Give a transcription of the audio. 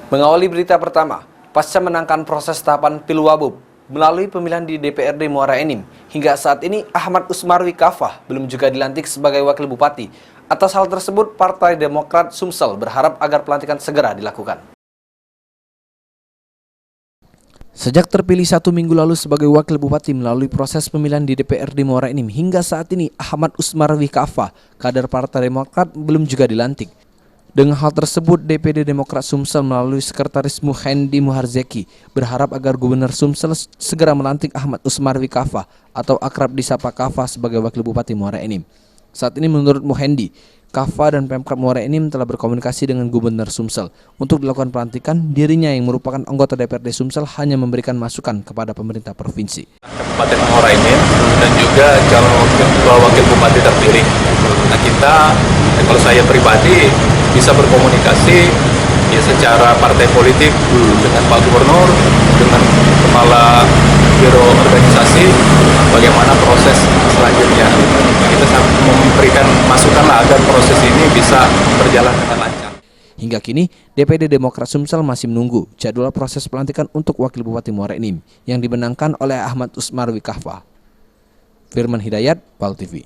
Mengawali berita pertama, pasca menangkan proses tahapan Pilwabub melalui pemilihan di DPRD Muara Enim, hingga saat ini Ahmad Usmarwi Kafah belum juga dilantik sebagai wakil bupati. Atas hal tersebut, Partai Demokrat Sumsel berharap agar pelantikan segera dilakukan. Sejak terpilih 1 minggu lalu sebagai wakil bupati melalui proses pemilihan di DPRD Muara Enim, hingga saat ini Ahmad Usmarwi Kafah, kader Partai Demokrat, belum juga dilantik. Dengan hal tersebut, DPD Demokrat Sumsel melalui Sekretaris Muhendi Muharzeki berharap agar Gubernur Sumsel segera melantik Ahmad Usmarwi Kafah atau akrab disapa Kafah sebagai Wakil Bupati Muara Enim. Saat ini menurut Muhendi, Kafah dan Pemkab Muara Enim telah berkomunikasi dengan Gubernur Sumsel untuk dilakukan pelantikan. Dirinya yang merupakan anggota DPRD Sumsel hanya memberikan masukan kepada pemerintah provinsi. Kabupaten Muara Enim dan juga calon wakil bupati terpilih. Nah kita, kalau saya pribadi bisa berkomunikasi ya secara partai politik dengan Pak Gubernur, dengan Kepala Biro Organisasi, bagaimana proses selanjutnya. Kita memberikan masukan agar proses ini bisa berjalan dengan lancar. Hingga kini, DPD Demokrat Sumsel masih menunggu jadwal proses pelantikan untuk Wakil Bupati Muara Enim yang dimenangkan oleh Ahmad Usmarwi Kafah. Firman Hidayat, PAL TV.